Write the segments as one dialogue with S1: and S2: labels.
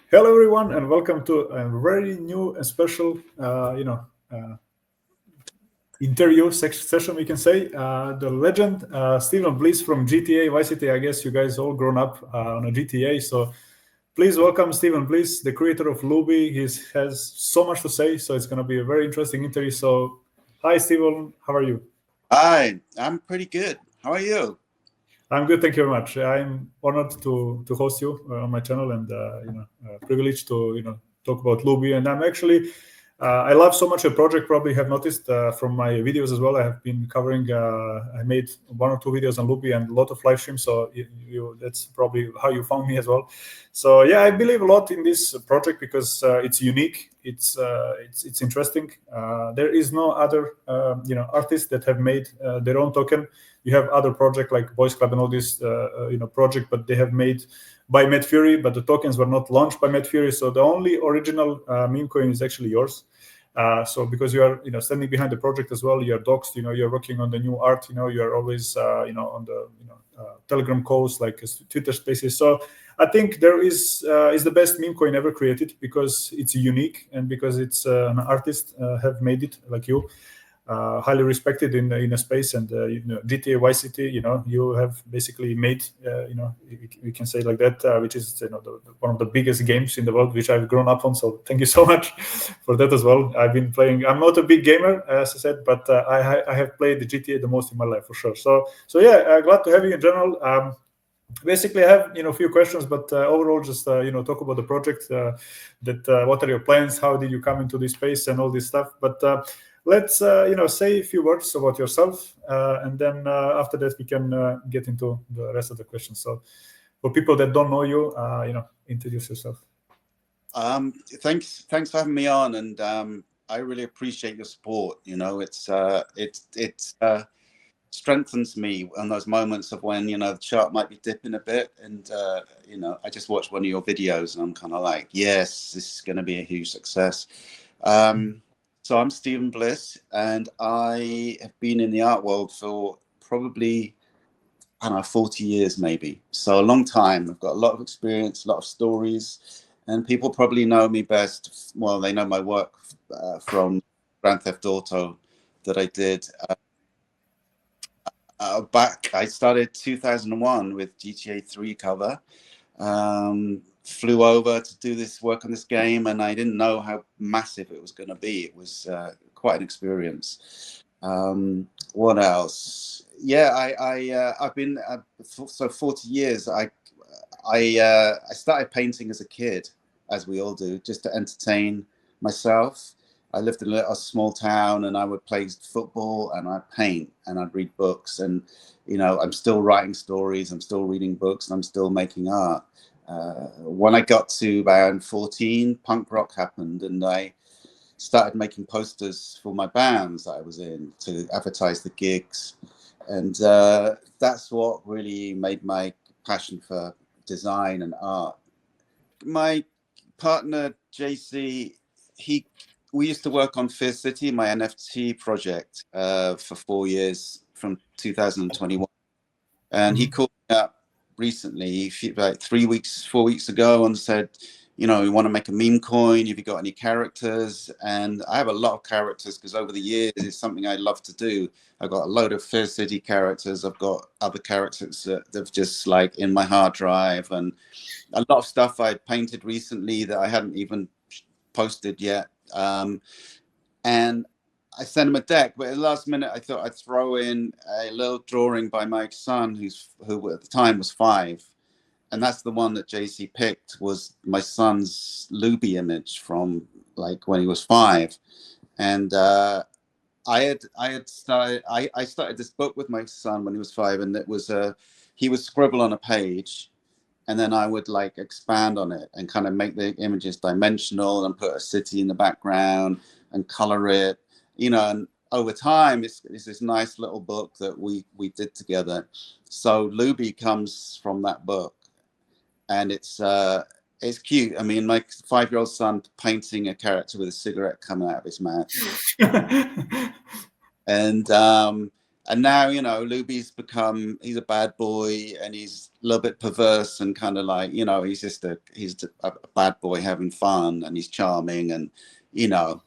S1: Hello, everyone, and welcome to a very new and special, interview session. We can say the legend Stephen Bliss from GTA Vice City. I guess you guys all grown up on a GTA, so please welcome Stephen Bliss, the creator of Looby. He has so much to say, so it's going to be a very interesting interview. So, hi, Stephen. How are you?
S2: Hi, I'm pretty good. How are you?
S1: I'm good, thank you very much. I'm honored to host you on my channel, and privileged to talk about Luby. And I'm actually I love so much your project. Probably have noticed from my videos as well. I have been covering. I made one or two videos on Luby and a lot of live streams. So that's probably how you found me as well. So yeah, I believe a lot in this project because it's unique. It's interesting. There is no other artists that have made their own token. You have other projects like Boys Club and all this project, but they have made by Matt Fury, but the tokens were not launched by Matt Fury. So the only original meme coin is actually yours. So because you are standing behind the project as well, you're doxed. You're working on the new art. You're always on the Telegram calls like Twitter Spaces. So I think there is the best meme coin ever created because it's unique and because it's an artist have made it like you. Highly respected in a space, and GTA Vice City. You have basically made we can say like that, which is one of the biggest games in the world, which I've grown up on. So thank you so much for that as well. I've been playing. I'm not a big gamer, as I said, but I have played the GTA the most in my life for sure. So yeah, glad to have you in general. Basically, I have a few questions, but overall, just talk about the project. What are your plans? How did you come into this space and all this stuff? But let's say a few words about yourself, and then after that we can get into the rest of the questions. So, for people that don't know you, introduce yourself.
S2: Thanks for having me on, and I really appreciate your support. It strengthens me on those moments of when the chart might be dipping a bit, and I just watched one of your videos, and I'm kind of like, yes, this is going to be a huge success. So I'm Stephen Bliss, and I have been in the art world for probably, I don't know, 40 years maybe. So a long time. I've got a lot of experience, a lot of stories, and people probably know me best. Well, they know my work from Grand Theft Auto that I did back. I started 2001 with GTA 3 cover. Flew over to do this work on this game, and I didn't know how massive it was going to be. It was quite an experience. What else? Yeah, I've been so 40 years. I started painting as a kid, as we all do, just to entertain myself. I lived in a small town, and I would play football, and I'd paint, and I'd read books, and I'm still writing stories, I'm still reading books, and I'm still making art. When I got to about 14, punk rock happened, and I started making posters for my bands that I was in to advertise the gigs. And that's what really made my passion for design and art. My partner, JC, we used to work on Fear City, my NFT project, for 4 years from 2021. And he called me up recently, about 4 weeks ago, and said, we want to make a meme coin. Have you got any characters? And I have a lot of characters because over the years it's something I love to do. I've got a load of Fear City characters. I've got other characters that have just like in my hard drive, and a lot of stuff I painted recently that I hadn't even posted yet. And I sent him a deck, but at the last minute I thought I'd throw in a little drawing by my son, who at the time was 5. And that's the one that JC picked, was my son's Looby image from like when he was 5. And I started this book with my son when he was 5, and it was he would scribble on a page, and then I would like expand on it and kind of make the images dimensional and put a city in the background and color it, and over time it's this nice little book that we did together. So Looby comes from that book, and it's cute. I mean, my 5-year-old son painting a character with a cigarette coming out of his mouth. And And now, you know, Looby's become, he's a bad boy and he's a little bit perverse and kind of like, you know, he's a bad boy having fun and he's charming and, you know,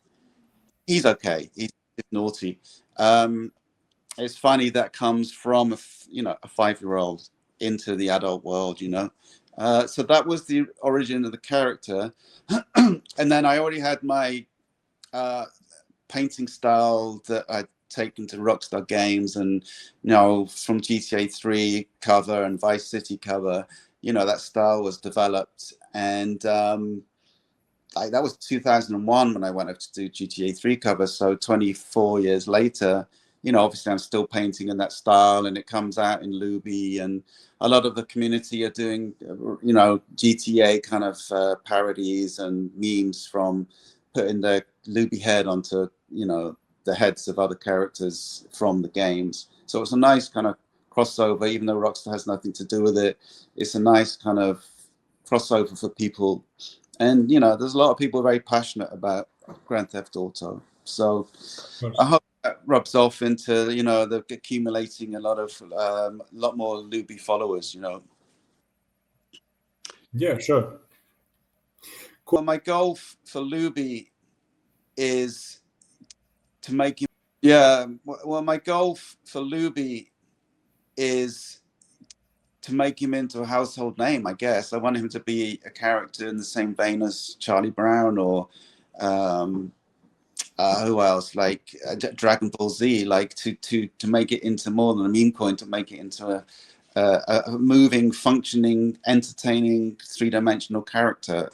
S2: he's okay. He's naughty. It's funny that comes from, you know, a 5-year-old into the adult world, you know. So that was the origin of the character. And then I already had my painting style that I'd taken to Rockstar games, and you know, from GTA 3 cover and Vice City cover, you know, that style was developed. And that was 2001 when I went up to do GTA 3 cover. So 24 years later, you know, obviously I'm still painting in that style, and it comes out in Looby, and a lot of the community are doing, you know, GTA kind of parodies and memes from putting the Looby head onto, you know, the heads of other characters from the games. So it's a nice kind of crossover, even though Rockstar has nothing to do with it. It's a nice kind of crossover for people. And, you know, there's a lot of people very passionate about Grand Theft Auto. So I hope that rubs off into, you know, the accumulating a lot more Looby followers, you know.
S1: Yeah, sure.
S2: Cool. Well, my goal for Looby is to make him, well, my goal for Looby is to make him into a household name, I guess. I want him to be a character in the same vein as Charlie Brown or who else, like Dragon Ball Z, like to make it into more than a meme coin, to make it into a moving, functioning, entertaining, three-dimensional character.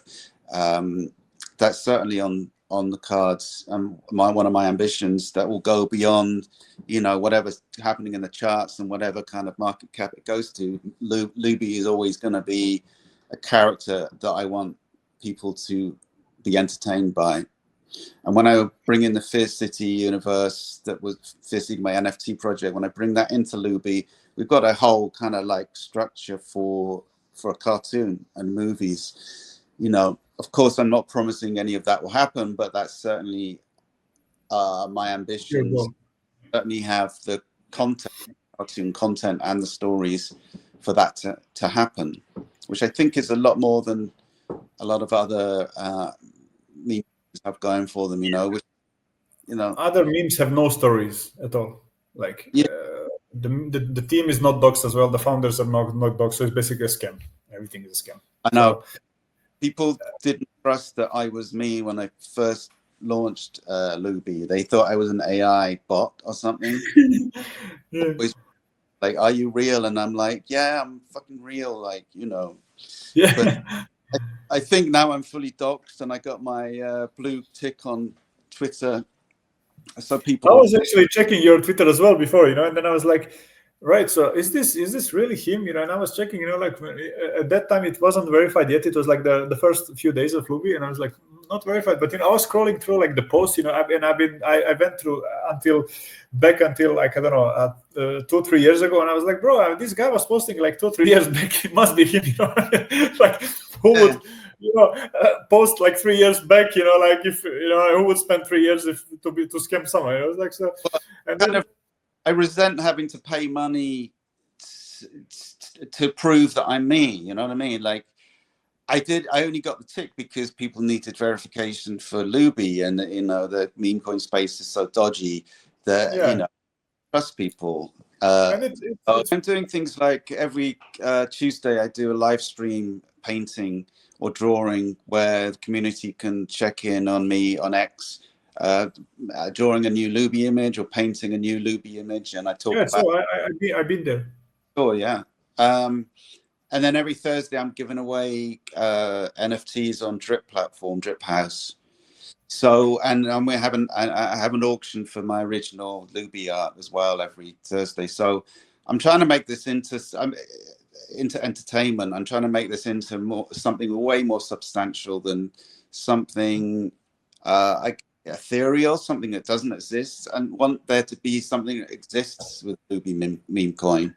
S2: That's certainly on the cards. One of my ambitions that will go beyond, you know, whatever's happening in the charts and whatever kind of market cap it goes to. Looby is always going to be a character that I want people to be entertained by. And when I bring in the Fierce City universe, that was Fierce City, my NFT project, when I bring that into Looby, we've got a whole kind of like structure for a cartoon and movies. You know, of course, I'm not promising any of that will happen, but that's certainly my ambitions. Certainly have the content, cartoon content, and the stories for that to happen, which I think is a lot more than a lot of other memes have going for them. You know, which, you know,
S1: other memes have no stories at all. Like the team is not doxed as well. The founders are not doxed, so it's basically a scam. Everything is a scam.
S2: I know. So, people didn't trust that I was me when I first launched Looby. They thought I was an AI bot or something.
S1: Yeah.
S2: Like, are you real? And I'm like, yeah, I'm fucking real. Like, you know.
S1: Yeah.
S2: But I think now I'm fully doxed, and I got my blue tick on Twitter. So people.
S1: I was actually checking your Twitter as well before, you know, and then I was like, right, so is this really him, you know? And I was checking, you know, like at that time it wasn't verified yet. It was like the first few days of Looby, and I was like, not verified. But you know, I was scrolling through like the posts, you know, I went through until like, I don't know, 2-3 years ago, and I was like, bro, this guy was posting like 2-3 years back. It must be him, you know. Like who would, you know, post like 3 years back, you know, like if, you know, who would spend 3 years to scam someone? I was like, so, and then
S2: I resent having to pay money to prove that I'm me. You know what I mean? Like, I only got the tick because people needed verification for Looby, and you know the meme coin space is so dodgy that you know, trust people. I'm doing things like every Tuesday I do a live stream painting or drawing where the community can check in on me on X, drawing a new Looby image or painting a new Looby image, and I talk about.
S1: So I've been there.
S2: Oh yeah. And then every Thursday, I'm giving away NFTs on Drip platform, Drip House. So, and I have an auction for my original Looby art as well every Thursday. So, I'm trying to make this into entertainment. I'm trying to make this into something way more substantial than something ethereal, something that doesn't exist. And want there to be something that exists with Looby meme coin.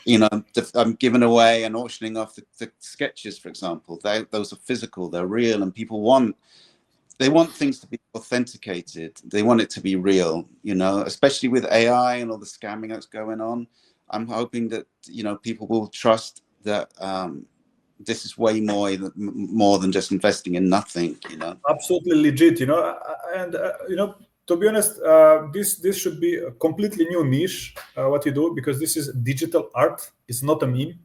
S2: You know, I'm giving away and auctioning off the sketches, for example. Those are physical, they're real, and people want they want things to be authenticated. They want it to be real, you know, especially with AI and all the scamming that's going on. I'm hoping that, you know, people will trust that this is way more than just investing in nothing, you know.
S1: Absolutely legit, you know, and you know, to be honest, this should be a completely new niche what you do, because this is digital art. It's not a meme.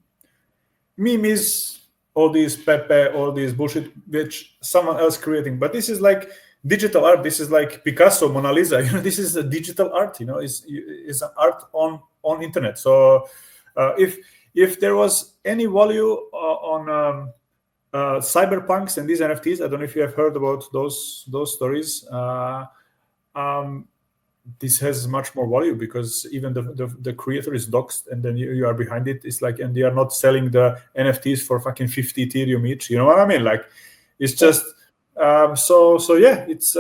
S1: Meme is all these Pepe, all this bullshit which someone else creating, but this is like digital art. This is like Picasso, Mona Lisa. You know, this is a digital art. You know, is an art on internet. So if there was any value on cyberpunks and these NFTs, I don't know if you have heard about those stories. This has much more value, because even the creator is doxed, and then you are behind it. It's like, and they are not selling the NFTs for fucking 50 Ethereum each. You know what I mean? Like, it's just so yeah. It's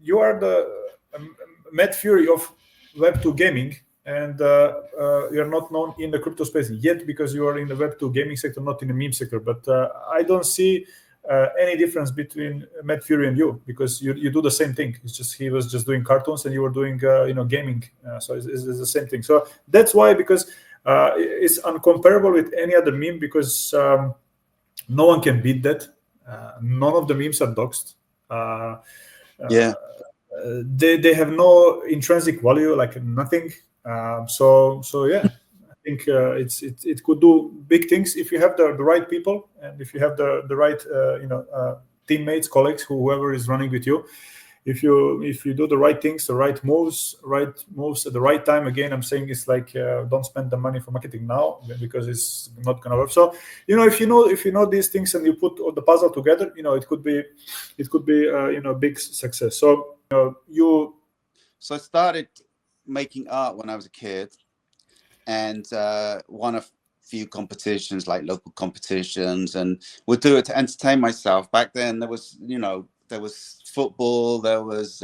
S1: you are the Matt Fury of Web2 gaming, and you're not known in the crypto space yet because you are in the Web2 gaming sector, not in the meme sector. But I don't see any difference between Matt Fury and you, because you do the same thing. It's just he was just doing cartoons and you were doing you know, gaming. So it's the same thing. So that's why, because it's uncomparable with any other meme, because no one can beat that. None of the memes are doxed.
S2: Yeah.
S1: They have no intrinsic value, like nothing. So yeah, I think it could do big things if you have the right people, and if you have the right you know, teammates, colleagues, whoever is running with you. If you do the right things, the right moves at the right time. Again, I'm saying it's like don't spend the money for marketing now, because it's not gonna work. So, you know, if you know these things and you put all the puzzle together, you know, it could be you know, big success. So
S2: So I started making art when I was a kid, and won a few competitions, like local competitions, and would do it to entertain myself. Back then, there was, you know, there was football, there was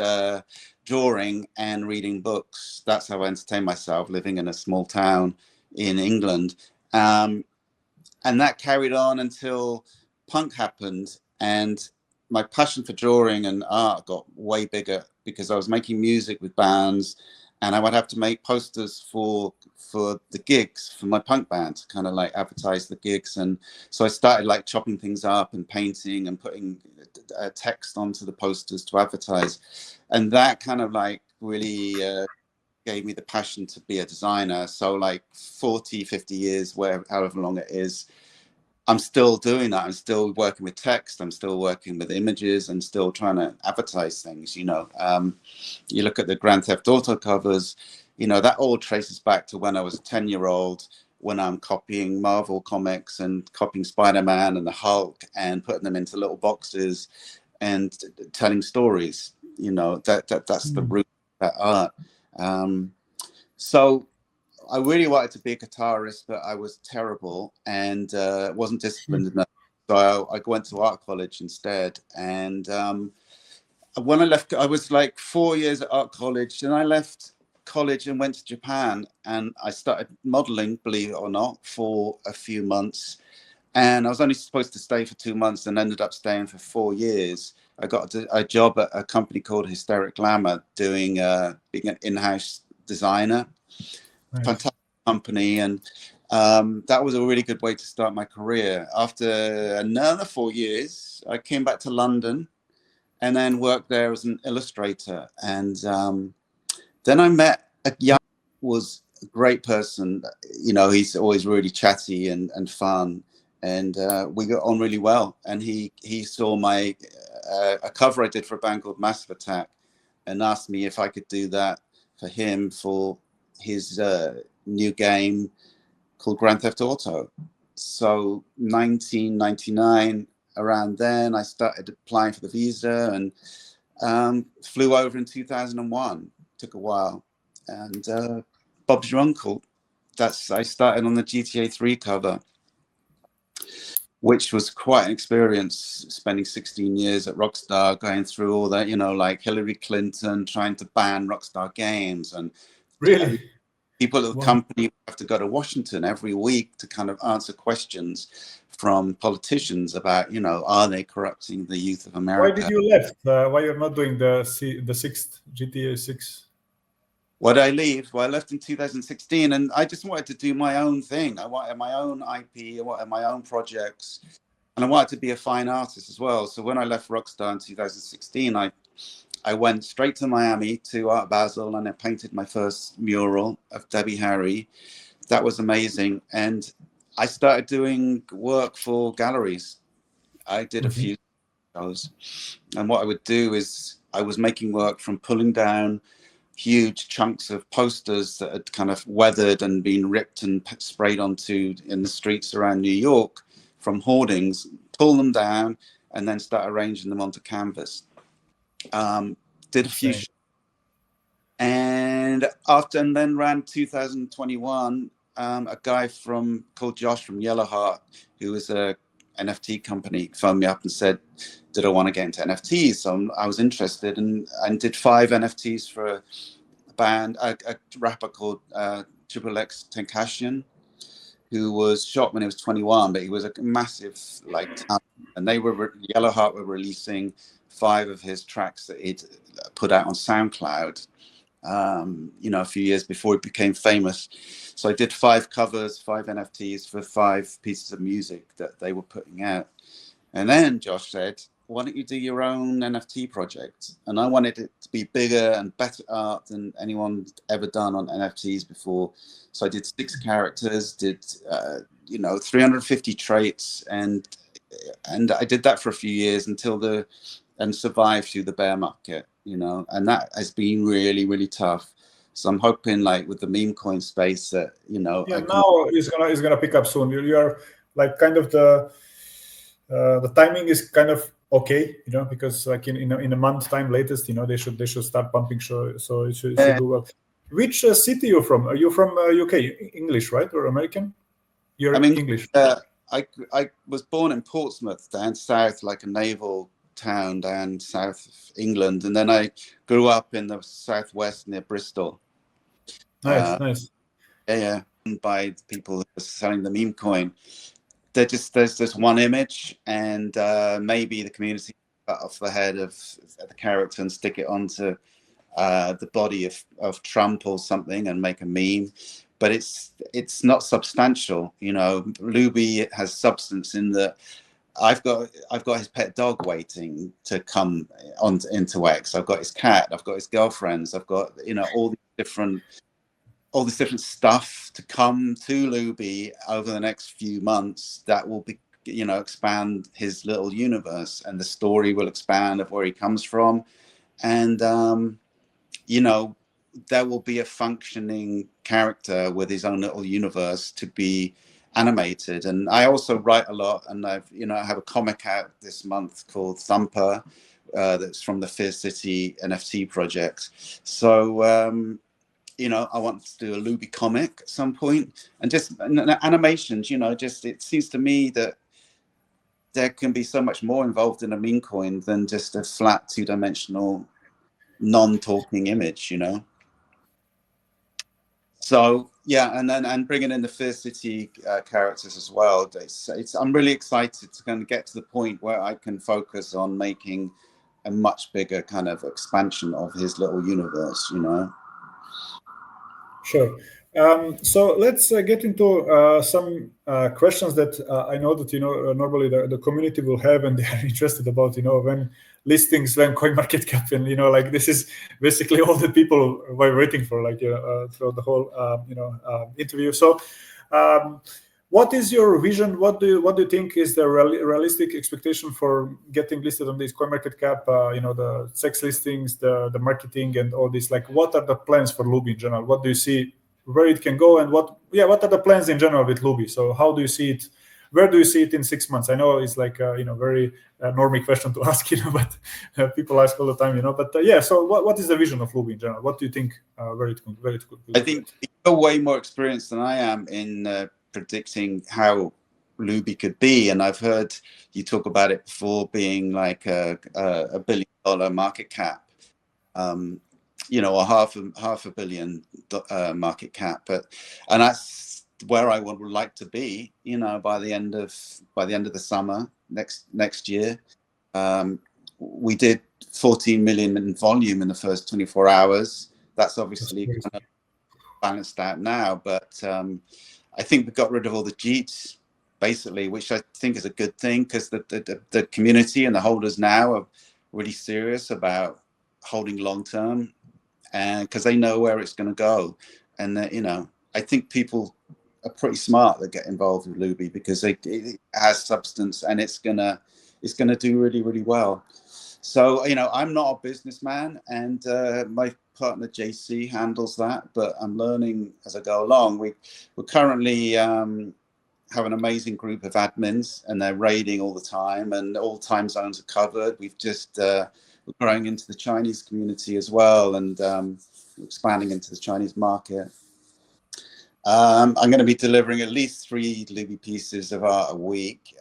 S2: drawing and reading books. That's how I entertained myself, living in a small town in England. And that carried on until punk happened, and my passion for drawing and art got way bigger, because I was making music with bands, and I would have to make posters for the gigs for my punk band to kind of like advertise the gigs. And so I started like chopping things up and painting and putting text onto the posters to advertise, and that kind of like really gave me the passion to be a designer. So like 40-50 years, however long it is, I'm still doing that. I'm still working with text. I'm still working with images, and still trying to advertise things. You know, you look at the Grand Theft Auto covers, you know, that all traces back to when I was a 10-year-old, when I'm copying Marvel comics and copying Spider-Man and the Hulk and putting them into little boxes and telling stories. You know, that's the root of that art. So I really wanted to be a guitarist, but I was terrible and wasn't disciplined enough. So I went to art college instead. And when I left, I was like 4 years at art college. Then I left college and went to Japan, and I started modeling, believe it or not, for a few months. And I was only supposed to stay for 2 months and ended up staying for 4 years. I got a job at a company called Hysteric Glamour, doing being an in-house designer. Nice. Fantastic company, and that was a really good way to start my career. After another 4 years, I came back to London and then worked there as an illustrator. And then I met a young, was a great person. You know, he's always really chatty and fun, and we got on really well. And he saw my a cover I did for a band called Massive Attack, and asked me if I could do that for him for his new game called Grand Theft Auto. So 1999, around then, I started applying for the visa and flew over in 2001. Took a while, and Bob's Your Uncle. I started on the GTA 3 cover, which was quite an experience, spending 16 years at Rockstar, going through all that, you know, like Hillary Clinton trying to ban Rockstar games, and
S1: really
S2: people at the company have to go to Washington every week to kind of answer questions from politicians about, you know, are they corrupting the youth of
S1: Why
S2: America?
S1: did you left? Why you're not doing the sixth GTA 6?
S2: Why did I leave? Well, I left in 2016, and I just wanted to do my own thing. I wanted my own IP. I wanted my own projects, and I wanted to be a fine artist as well. So when I left Rockstar in 2016, I went straight to Miami to Art Basel, and I painted my first mural of Debbie Harry. That was amazing, and I started doing work for galleries. I did a few shows, and what I would do is I was making work from pulling down huge chunks of posters that had kind of weathered and been ripped and sprayed onto in the streets around New York from hoardings, pull them down, and then start arranging them onto canvas. Did a few, and then ran 2021. A guy called Josh from Yellowheart, who was a NFT company, phoned me up and said, did I want to get into NFTs? So I was interested, and did 5 NFTs for a band, a rapper called Triple X Tenkashian, who was shot when he was 21, but he was a massive talent. And Yellowheart were releasing 5 of his tracks that he'd put out on SoundCloud, you know, a few years before he became famous. So I did 5 covers, 5 NFTs for 5 pieces of music that they were putting out. And then Josh said, why don't you do your own NFT project? And I wanted it to be bigger and better art than anyone's ever done on NFTs before. So I did 6 characters, did, you know, 350 traits. And I did that for a few years and survived through the bear market, you know, and that has been really, really tough. So I'm hoping, like, with the meme coin space that, you know,
S1: now it's gonna pick up soon. You are like kind of the timing is kind of okay, you know, because like in a month time latest, you know, they should start pumping, so it should do well. Which city you from? Are you from UK? English, right, or American? You're English.
S2: I was born in Portsmouth, down south, like a naval town down south of England, and then I grew up in the southwest near Bristol.
S1: Nice.
S2: Yeah. By the people who are selling the meme coin. There's just one image, and maybe the community cut off the head of the character and stick it onto the body of Trump or something and make a meme. But it's not substantial, you know. Looby has substance in that I've got his pet dog waiting to come into X. I've got his cat. I've got his girlfriends. I've got, you know, all this different stuff to come to Looby over the next few months that will be, you know, expand his little universe, and the story will expand of where he comes from, and you know, there will be a functioning character with his own little universe to be animated. And I also write a lot, and I have a comic out this month called Thumper, that's from the Fear City NFT project. So you know, I want to do a Looby comic at some point, and just animations, you know, just, it seems to me that there can be so much more involved in a meme coin than just a flat 2-dimensional non-talking image, you know. So yeah, and bringing in the Fear City characters as well. I'm really excited to kind of get to the point where I can focus on making a much bigger kind of expansion of his little universe, you know.
S1: Sure. So let's get into some questions that I know that, you know, normally the community will have, and they are interested about, you know, when listings, when CoinMarketCap, and, you know, like, this is basically all the people were waiting for, like, throughout the whole interview. So what is your vision? What do you think is the realistic expectation for getting listed on this CoinMarketCap? You know, the sex listings, the marketing, and all this. Like, what are the plans for Looby in general? What do you see where it can go, and what are the plans in general with Looby? So how do you see it? Where do you see it in 6 months? I know it's like you know, very normie question to ask, you know, but people ask all the time, you know. But yeah, so what is the vision of Looby in general? What do you think where it could
S2: I think you're way more experienced than I am in predicting how Looby could be, and I've heard you talk about it before being like a $1 billion market cap, you know, or half a billion market cap, and where I would like to be, by the end of the summer next year. We did 14 million in volume in the first 24 hours. That's obviously kind of balanced out now, but I think we got rid of all the cheats, basically, which I think is a good thing, because the community and the holders now are really serious about holding long term, and because they know where it's going to go. And I think people are pretty smart that get involved with Looby, because it has substance, and it's gonna do really, really well. So I'm not a businessman, and my partner JC handles that, but I'm learning as I go along. We're currently have an amazing group of admins, and they're raiding all the time, and all time zones are covered. We've just we're growing into the Chinese community as well, and expanding into the Chinese market. I'm going to be delivering at least 3 Looby pieces of art a week,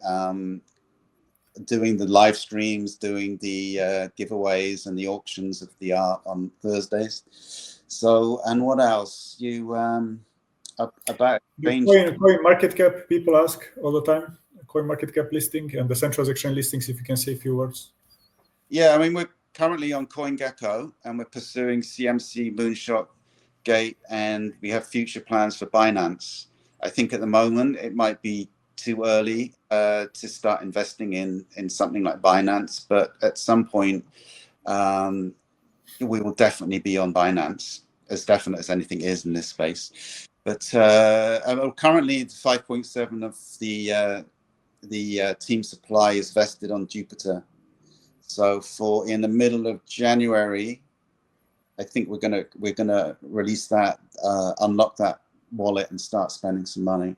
S2: doing the live streams, doing the giveaways and the auctions of the art on Thursdays. So, and what else? About
S1: coin market cap, people ask all the time. Coin market cap listing and the central exchange listings, if you can say a few words.
S2: Yeah, I mean, we're currently on CoinGecko, and we're pursuing CMC, Moonshot, Gate, and we have future plans for Binance. I think at the moment it might be too early to start investing in something like Binance, but at some point we will definitely be on Binance, as definite as anything is in this space. But currently 5.7 of the team supply is vested on Jupiter. So in the middle of January, I think we're gonna release that, unlock that wallet, and start spending some money.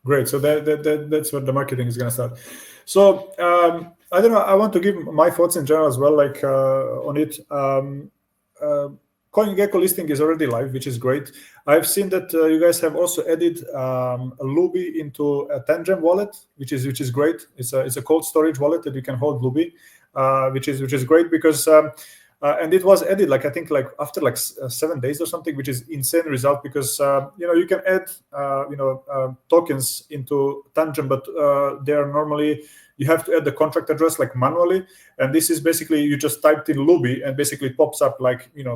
S1: Great. So that's what the marketing is gonna start. So I don't know. I want to give my thoughts in general as well, like on it. CoinGecko listing is already live, which is great. I've seen that you guys have also added a Looby into a Tangem wallet, which is great. It's a cold storage wallet that you can hold Looby, which is great, because and it was added I think after 7 days or something, which is insane result, because you can add tokens into Tangem, but they are normally, you have to add the contract address manually, and this is basically you just typed in Looby, and basically it pops up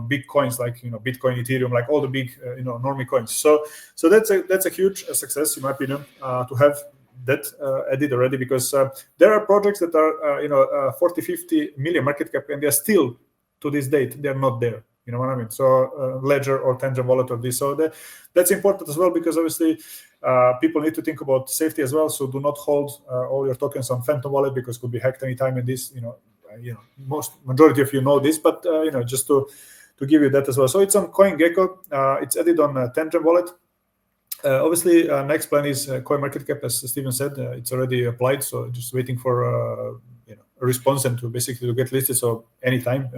S1: big coins Bitcoin, Ethereum, all the big normie coins. So that's a huge success in my opinion, to have that added already, because there are projects that are 40-50 million market cap, and they're still, to this date, they're not there. You know what I mean? So Ledger or Tangem wallet or this. So that's important as well, because obviously people need to think about safety as well. So do not hold all your tokens on Phantom wallet, because it could be hacked anytime. And this, majority of you know this, but just to give you that as well. So it's on CoinGecko. It's added on Tangem wallet. Obviously, next plan is CoinMarketCap, as Steven said. It's already applied, so just waiting for a response and to get listed. So anytime.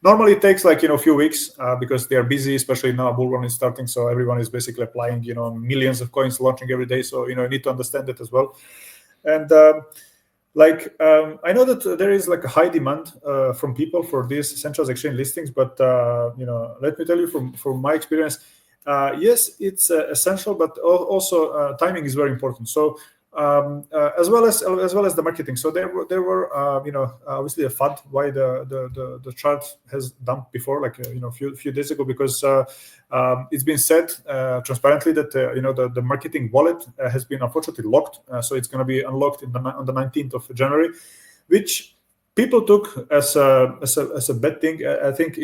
S1: Normally it takes a few weeks because they are busy, especially now bull run is starting. So everyone is basically applying, millions of coins launching every day. So you need to understand that as well. And I know that there is a high demand from people for these central exchange listings, but let me tell you from my experience. Yes, it's essential, but also timing is very important. So as well as the marketing. So there were obviously a FUD why the chart has dumped before, a few days ago, because it's been said transparently that the marketing wallet has been unfortunately locked. So it's going to be unlocked on the 19th of January, which people took as a bad thing. I think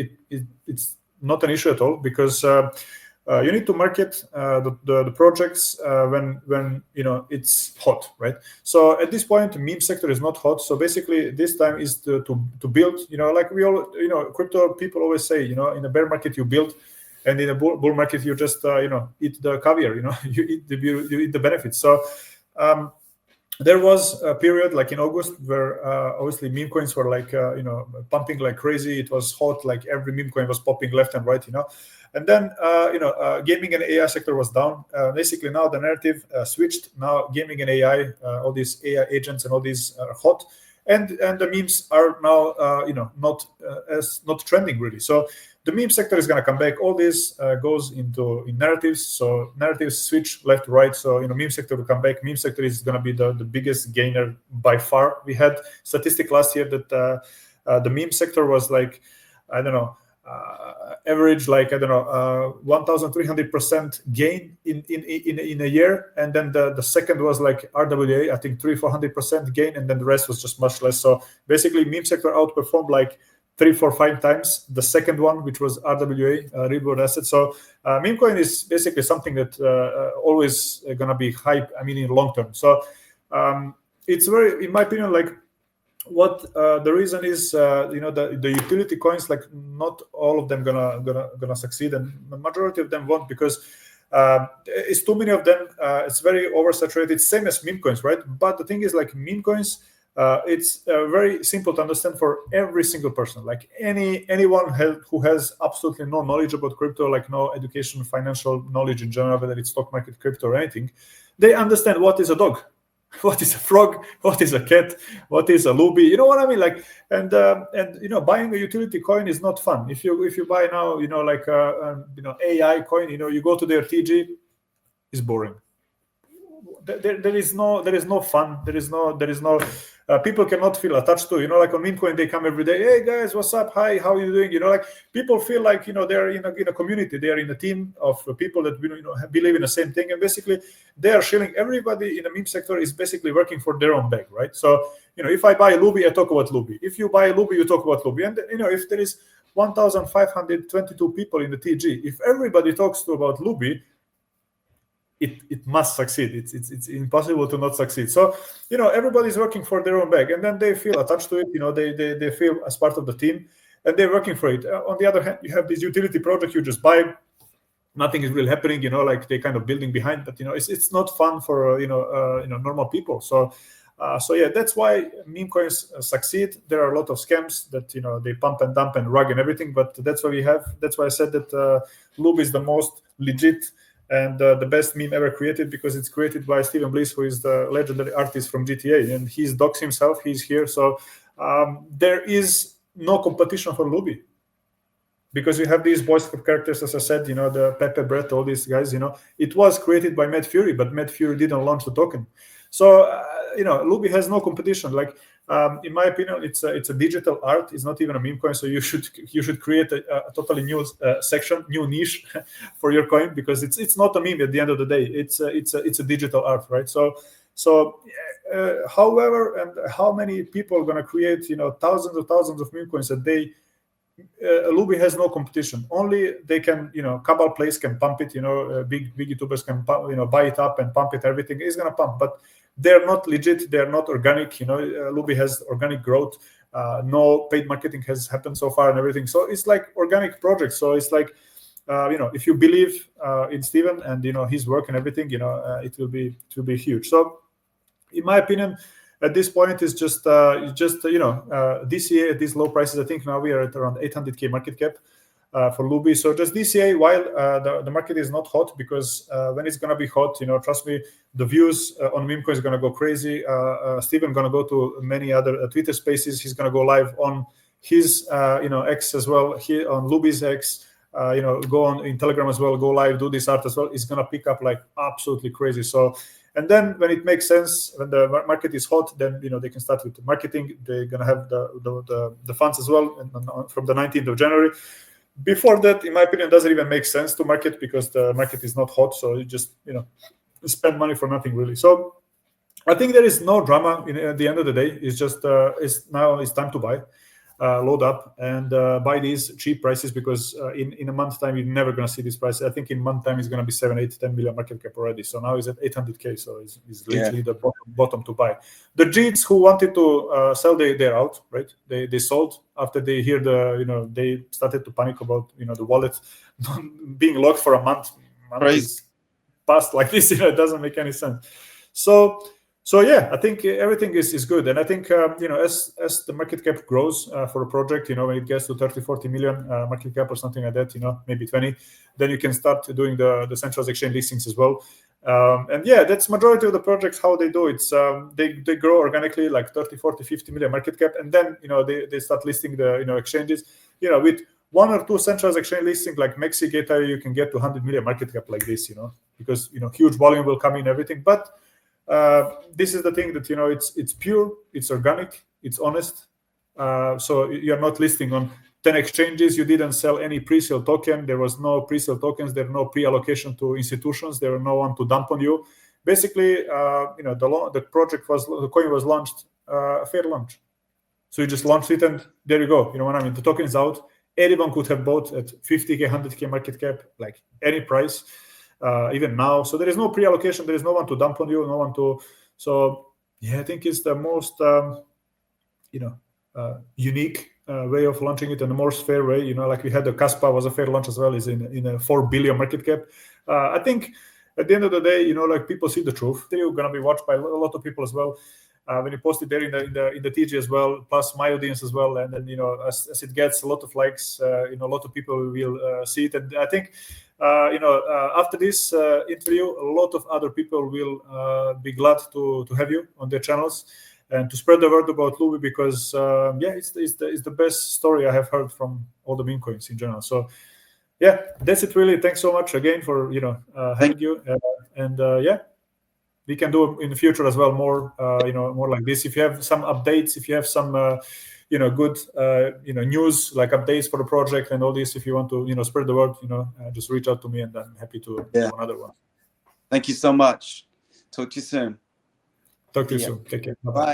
S1: it's not an issue at all, because you need to market the projects when it's hot, right? So at this point, the meme sector is not hot. So basically, this time is to build. Like we all, crypto people always say, in a bear market you build, and in a bull market you just eat the caviar. You eat the benefits. So there was a period in August where obviously meme coins were pumping like crazy. It was hot, every meme coin was popping left and right, And then gaming and AI sector was down. Basically now the narrative switched. Now gaming and AI, all these AI agents and all these are hot, and the memes are now not trending really. So the meme sector is going to come back. All this goes in narratives. So narratives switch left to right. So meme sector will come back. Meme sector is going to be the biggest gainer by far. We had statistic last year that the meme sector was like, I don't know, average like 1,300% gain in a year, and then the second was like RWA, I think 300-400% gain, and then the rest was just much less. So basically, meme sector outperformed like 3, 4, 5 times the second one, which was RWA, real world asset. So meme coin is basically something that always gonna be hype. I mean, in long term. So it's very, in my opinion, like. What the reason is, the utility coins, like not all of them gonna succeed, and the majority of them won't, because it's too many of them. It's very oversaturated, same as meme coins, right? But the thing is, like meme coins, it's very simple to understand for every single person. Like anyone who has absolutely no knowledge about crypto, like no education, financial knowledge in general, whether it's stock market, crypto, or anything, they understand what is a dog. What is a frog? What is a cat? What is a Looby? You know what I mean? Like, and buying a utility coin is not fun. If you buy now, like AI coin, you go to their TG, it's boring. There is no fun. There is no people cannot feel attached to. Like on meme coin, they come every day. Hey guys, what's up? Hi, how are you doing? Like people feel like they're in a community. They are in a team of people that believe in the same thing, and basically they are sharing. Everybody in the meme sector is basically working for their own bag, right? So if I buy Looby, I talk about Looby. If you buy Looby, you talk about Looby. And if there is 1,522 people in the TG, if everybody talks about Looby, it must succeed. It's impossible to not succeed. So everybody's working for their own bag, and then they feel attached to it. They feel as part of the team, and they're working for it. On the other hand, you have this utility project you just buy. Nothing is really happening. Like they kind of building behind, but it's not fun for normal people. So yeah, that's why meme coins succeed. There are a lot of scams that they pump and dump and rug and everything, but that's what we have. That's why I said that Loob is the most legit and the best meme ever created, because it's created by Steven Bliss, who is the legendary artist from GTA, and he's docs himself. He's here, so there is no competition for Looby, because you have these voice characters, as I said, the Pepe, Brett, all these guys. It was created by Matt Fury, but Matt Fury didn't launch the token. So Looby has no competition. Like in my opinion, it's a digital art. It's not even a meme coin. So you should create a totally new section, new niche for your coin, because it's not a meme at the end of the day. It's a digital art, right? So however, and how many people are going to create thousands of meme coins a day? Looby has no competition. Only they can, Cabal Place can pump it. Big YouTubers can buy it up and pump it. Everything is gonna pump, but they're not legit. They're not organic. Looby has organic growth. No paid marketing has happened so far and everything. So it's like organic project. So it's like, if you believe in Steven and his work and everything, it will be huge. So in my opinion, at this point, is just DCA at these low prices. I think now we are at around 800K market cap for Looby. So just DCA while the market is not hot, because when it's gonna be hot, trust me, the views on meme coin is gonna go crazy. Steven gonna go to many other Twitter spaces. He's gonna go live on his X as well. Here on Looby's X. Go on in Telegram as well. Go live, do this art as well. It's gonna pick up like absolutely crazy. So. And then when it makes sense, when the market is hot, then they can start with the marketing. They're gonna have the funds as well, and from the 19th of January. Before that, in my opinion, doesn't even make sense to market, because the market is not hot. So you just spend money for nothing really. So I think there is no drama at the end of the day. It's just it's time to buy. Load up and buy these cheap prices, because in a month's time you're never going to see this price. I think in a month time it's going to be 7, 8, 10 million market cap already. So now it's at 800K. So it's literally the bottom to buy. The Jeets who wanted to sell, they're out, right? They sold after they hear they started to panic about the wallet being locked for a month.
S2: Crazy.
S1: Passed like this. It doesn't make any sense. So yeah, I think everything is good, and I think as the market cap grows for a project, when it gets to 30-40 million market cap or something like that, maybe 20, then you can start doing the centralized exchange listings as well. And yeah, that's majority of the projects how they do it. They grow organically, like 30, 40, 50 million market cap, and then they start listing the exchanges with one or two centralized exchange listing like Mexi Gateway, you can get to 100 million market cap like this, because huge volume will come in, everything. But this is the thing that it's pure, it's organic, it's honest. So you're not listing on 10 exchanges. You didn't sell any pre-sale token. There was no pre-sale tokens. There were no pre-allocation to institutions. There were no one to dump on you. Basically, the coin was launched a fair launch. So you just launched it and there you go. You know what I mean? The token is out. Anyone could have bought at 50K, 100K market cap, like any price, even now. So there is no pre-allocation. There is no one to dump on you, no one to. So yeah, I think it's the most unique way of launching it and the most fair way. Like we had the Kaspa was a fair launch as well, is in a 4 billion market cap. I think at the end of the day, like people see the truth. They're gonna be watched by a lot of people as well. When you post it there in the TG as well, plus my audience as well, and then as it gets a lot of likes, a lot of people will see it. And I think after this interview, a lot of other people will be glad to have you on their channels and to spread the word about Looby, because it's the best story I have heard from all the meme coins in general. So yeah, that's it really. Thanks so much again for having you, and we can do in the future as well more more like this. If you have some updates, if you have some good news, like updates for the project and all this, if you want to spread the word, just reach out to me and I'm happy to do another one.
S2: Thank you so much. Talk to you soon.
S1: Talk to you soon. Take care. Bye-bye.
S2: Bye.